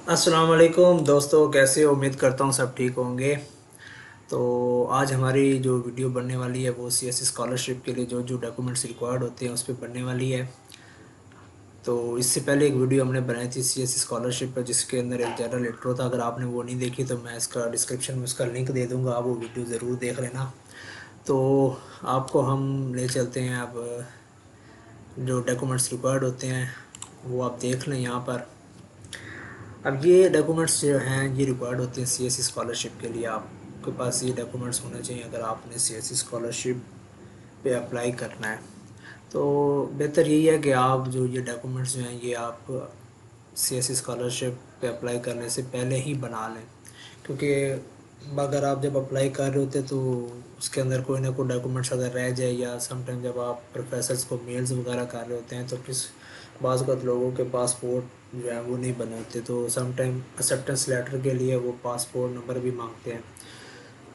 अस्सलाम वालेकुम दोस्तों, कैसे हो? उम्मीद करता हूँ सब ठीक होंगे। तो आज हमारी जो वीडियो बनने वाली है वो सीएससी स्कॉलरशिप के लिए जो जो डॉक्यूमेंट्स रिक्वायर्ड होते हैं उस पर बनने वाली है। तो इससे पहले एक वीडियो हमने बनाई थी सीएससी स्कॉलरशिप पर, जिसके अंदर एक जनरल इंट्रो था। अगर आपने वो नहीं देखी तो मैं इसका डिस्क्रिप्शन में उसका लिंक दे दूँगा, आप वो वीडियो ज़रूर देख लेना। तो आपको हम ले चलते हैं अब जो डॉक्यूमेंट्स रिक्वायर्ड होते हैं वो आप देख लें यहाँ पर। अब ये डॉक्यूमेंट्स जो हैं ये रिक्वायर्ड होते हैं सीएससी स्कॉलरशिप के लिए। आपके पास ये डॉक्यूमेंट्स होने चाहिए अगर आपने सीएससी स्कॉलरशिप पे अप्लाई करना है। तो बेहतर यही है कि आप जो ये डॉक्यूमेंट्स जो हैं ये आप सीएससी स्कॉलरशिप पे अप्लाई करने से पहले ही बना लें, क्योंकि अगर आप जब अप्लाई कर रहे होते तो उसके अंदर कोई ना कोई डॉक्यूमेंट्स अगर रह जाए, या समटाइम जब आप प्रोफेसर्स को मेल्स वगैरह कर रहे होते हैं तो किस बाज़ वक़्त लोगों के पासपोर्ट जो है वो नहीं बने होते, तो समटाइम एक्सेप्टेंस लेटर के लिए वो पासपोर्ट नंबर भी मांगते हैं।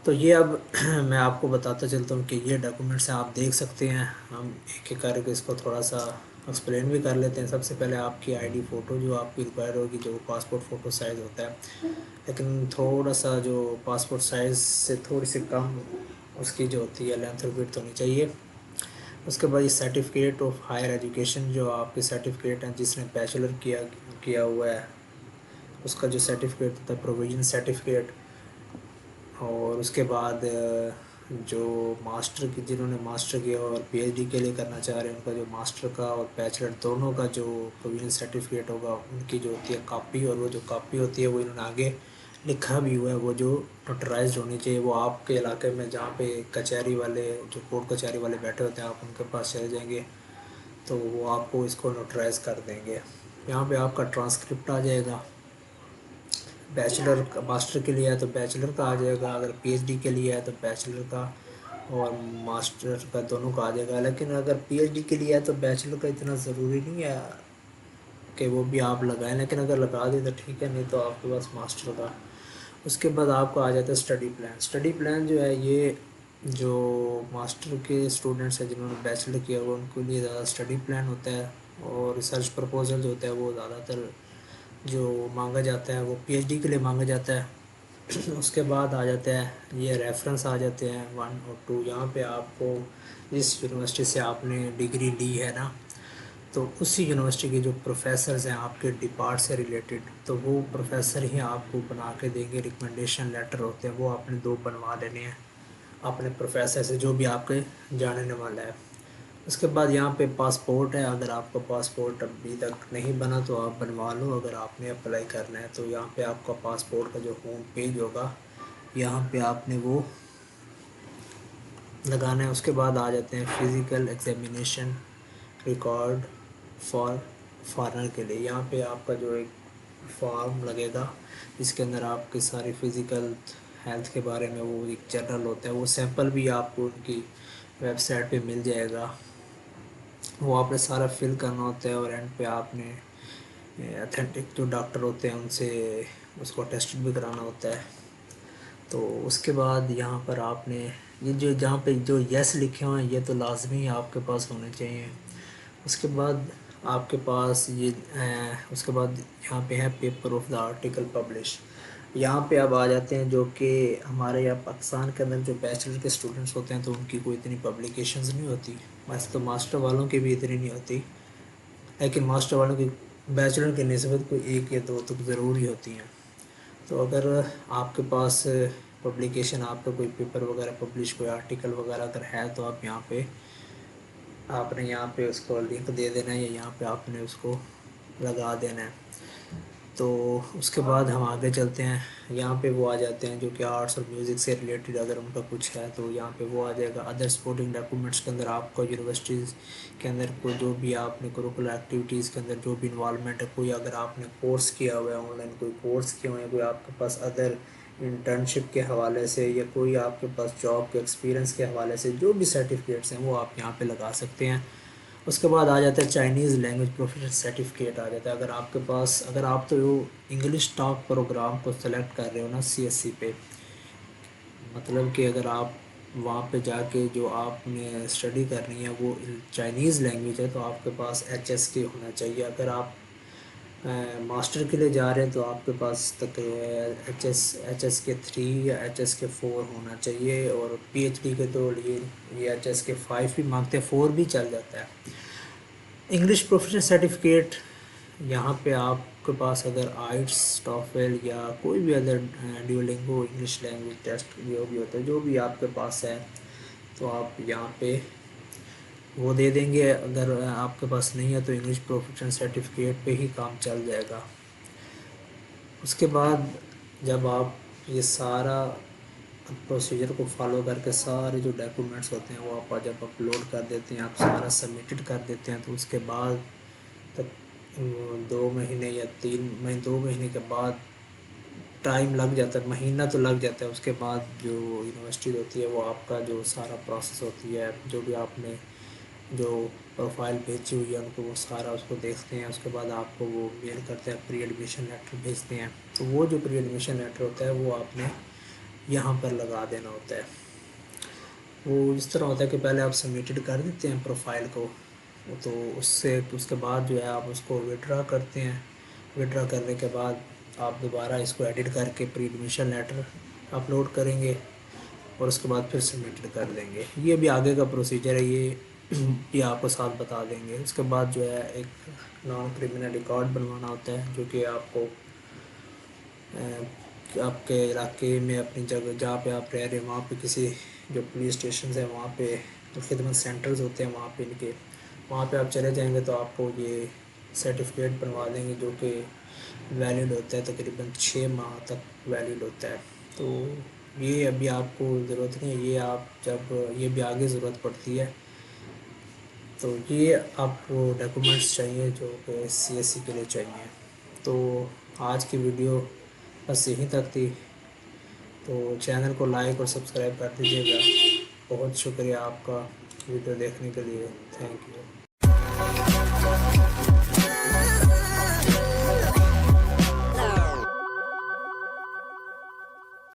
तो ये अब मैं आपको बताता चलता हूँ कि ये डॉक्यूमेंट्स हैं, आप देख सकते हैं। हम एक एक करके इसको थोड़ा सा एक्सप्लेन भी कर लेते हैं। सबसे पहले आपकी आईडी फ़ोटो जो आपकी रिक्वायर होगी, जो पासपोर्ट फ़ोटो साइज़ होता है, लेकिन थोड़ा सा जो पासपोर्ट साइज़ से थोड़ी सी कम उसकी जो होती है लेंथ और विड्थ होनी चाहिए। उसके बाद ये सर्टिफिकेट ऑफ हायर एजुकेशन, जो आपके सर्टिफिकेट हैं जिसने बैचलर किया किया हुआ है उसका जो सर्टिफिकेट होता है, प्रोविजन सर्टिफिकेट। और उसके बाद जो मास्टर की जिन्होंने मास्टर किया और पीएचडी के लिए करना चाह रहे हैं उनका जो मास्टर का और बैचलर दोनों का जो प्रोविजन सर्टिफिकेट होगा उनकी जो होती है कॉपी, और वो जो कॉपी होती है वो इन्होंने आगे लिखा भी हुआ है, वो जो नोटराइज्ड होनी चाहिए। वो आपके इलाके में जहाँ पे कचहरी वाले, जो कोर्ट कचहरी वाले बैठे होते हैं, आप उनके पास चले जाएंगे तो वो आपको इसको नोटराइज कर देंगे। यहाँ पे आपका ट्रांसक्रिप्ट आ जाएगा। बैचलर का, मास्टर के लिए है तो बैचलर का आ जाएगा, अगर पीएचडी के लिए है तो बैचलर का और मास्टर का दोनों का आ जाएगा। लेकिन अगर पीएचडी के लिए है तो बैचलर का इतना ज़रूरी नहीं है कि वो भी आप लगाएं, लेकिन अगर लगा दें तो ठीक है, नहीं तो आपके पास मास्टर का। उसके बाद आपको आ जाता है स्टडी प्लान। स्टडी प्लान जो है ये जो मास्टर के स्टूडेंट्स हैं जिन्होंने बैचलर किया हुआ उनके लिए ज़्यादा स्टडी प्लान होता है, और रिसर्च प्रपोजल जो होता है वो ज़्यादातर जो मांगा जाता है वो पीएचडी के लिए मांगा जाता है। उसके बाद आ जाता है ये रेफरेंस आ जाते हैं 1 और 2। यहाँ पे आपको जिस यूनिवर्सिटी से आपने डिग्री ली है ना, तो उसी यूनिवर्सिटी के जो प्रोफेसर्स हैं आपके डिपार्ट से रिलेटेड, तो वो प्रोफेसर ही आपको बना के देंगे। रिकमेंडेशन लेटर होते हैं वो आपने 2 बनवा लेने हैं अपने प्रोफेसर से, जो भी आपके जानने वाला है। उसके बाद यहाँ पे पासपोर्ट है, अगर आपका पासपोर्ट अभी तक नहीं बना तो आप बनवा लो। अगर आपने अप्लाई करना है तो यहाँ पे आपका पासपोर्ट का जो होम पेज होगा यहाँ पे आपने वो लगाना है। उसके बाद आ जाते हैं physical examination record for foreigner के लिए। यहाँ पे आपका जो एक फॉर्म लगेगा जिसके अंदर आपकी सारी फ़िज़िकल हेल्थ के बारे में वो एक जनरल होता है, वो सैंपल भी आपको उनकी वेबसाइट पे मिल जाएगा। वो आपने सारा फिल करना होता है और एंड पे आपने अथेंटिक जो डॉक्टर होते हैं उनसे उसको टेस्ट भी कराना होता है। तो उसके बाद यहाँ पर आपने ये जो जहाँ पे जो यस लिखे हुए हैं ये तो लाजमी आपके पास होने चाहिए। उसके बाद आपके पास ये उसके बाद यहाँ पे है paper of the article publish. यहाँ पे अब आ जाते हैं जो कि हमारे यहाँ पाकिस्तान के अंदर जो बैचलर के स्टूडेंट्स होते हैं तो उनकी कोई इतनी पब्लिकेशंस नहीं होती। वैसे तो मास्टर वालों की भी इतनी नहीं होती, लेकिन मास्टर वालों की बैचलर की निस्बत कोई 1 या 2 तो ज़रूर ही होती हैं। तो अगर आपके पास पब्लिकेशन, आपका कोई पेपर वगैरह पब्लिश, कोई आर्टिकल वगैरह अगर है तो आप यहाँ पे आपने यहाँ पे उसको लिंक दे देना है, या यहाँ पे आपने उसको लगा देना है। तो उसके बाद हम आगे चलते हैं। यहाँ पे वो आ जाते हैं जो कि आर्ट्स और म्यूज़िक से रिलेटेड अगर उनका कुछ है तो यहाँ पे वो आ जाएगा। अदर सपोर्टिंग डॉक्यूमेंट्स के अंदर आपको यूनिवर्सिटीज़ के अंदर कोई जो भी आपने करिकुलर एक्टिविटीज़ के अंदर जो भी इन्वॉल्वमेंट है, कोई अगर आपने कोर्स किया हुआ है, ऑनलाइन कोई कोर्स किए हुए हैं, कोई आपके पास अदर इंटर्नशिप के हवाले से, या कोई आपके पास जॉब के एक्सपीरियंस के हवाले से जो भी सर्टिफिकेट्स हैं वो आप यहाँ पे लगा सकते हैं। उसके बाद आ जाता है चाइनीज़ लैंग्वेज प्रोफिशिएंसी सर्टिफिकेट आ जाता है। अगर आपके पास, अगर आप तो इंग्लिश टॉक प्रोग्राम को सेलेक्ट कर रहे हो ना सीएससी पे, मतलब कि अगर आप वहाँ पे जाके जो आपने स्टडी करनी है वो चाइनीज़ लैंग्वेज है तो आपके पास एचएसटी होना चाहिए। अगर आप मास्टर के लिए जा रहे हैं तो आपके पास तक एच एस के 3 या एच एस के 4 होना चाहिए, और PhD के तो ये एच एस के 5 भी मांगते हैं, 4 भी चल जाता है। इंग्लिश प्रोफेशनल सर्टिफिकेट, यहाँ पे आपके पास अगर आइट्स, टॉफेल या कोई भी other Duolingo English language test जो भी होता है, जो भी आपके पास है, तो आप यहाँ पे वो दे देंगे। अगर आपके पास नहीं है तो इंग्लिश प्रोफेशनल सर्टिफिकेट पे ही काम चल जाएगा। उसके बाद जब आप ये सारा प्रोसीजर को फॉलो करके सारे जो डॉक्यूमेंट्स होते हैं वो आप जब अपलोड कर देते हैं, आप सारा सबमिटेड कर देते हैं, तो उसके बाद तक 2 महीने या 3 महीने, 2 महीने के बाद टाइम लग जाता है, महीना तो लग जाता है। उसके बाद जो यूनिवर्सिटी होती है वो आपका जो सारा प्रोसेस होती है, जो भी आपने जो प्रोफाइल भेजी हुई है उनको वो सारा उसको देखते हैं। उसके बाद आपको वो मेल करते हैं, प्री एडमिशन लेटर भेजते हैं। तो वो जो प्री एडमिशन लेटर होता है वो आपने यहाँ पर लगा देना होता है। वो इस तरह होता है कि पहले आप सबमिटेड कर देते हैं प्रोफाइल को, तो उसके बाद जो है आप उसको विड्रा करते हैं। विड्रा करने के बाद आप दोबारा इसको एडिट करके प्री एडमिशन लेटर अपलोड करेंगे और उसके बाद फिर सबमिटेड कर देंगे। ये भी आगे का प्रोसीजर है, ये आपको साथ बता देंगे। उसके बाद जो है एक नॉन क्रिमिनल रिकॉर्ड बनवाना होता है, जो कि आपको आपके इलाके में अपनी जगह जहाँ पे आप रह रहे हैं वहाँ पे किसी जो पुलिस स्टेशन है वहाँ पे जो खिदमत सेंटर्स होते हैं वहाँ पे आप चले जाएंगे तो आपको ये सर्टिफिकेट बनवा देंगे, जो कि वैलिड होता है, तकरीबन 6 माह तक वैलिड होता है। तो ये अभी आपको ज़रूरत नहीं है, ये आप जब ये भी आगे ज़रूरत पड़ती है। तो ये आपको डॉक्यूमेंट्स चाहिए जो कि CSE के लिए चाहिए। तो आज की वीडियो बस यहीं तक थी, तो चैनल को लाइक और सब्सक्राइब कर दीजिएगा। बहुत शुक्रिया आपका वीडियो देखने के लिए, थैंक यू।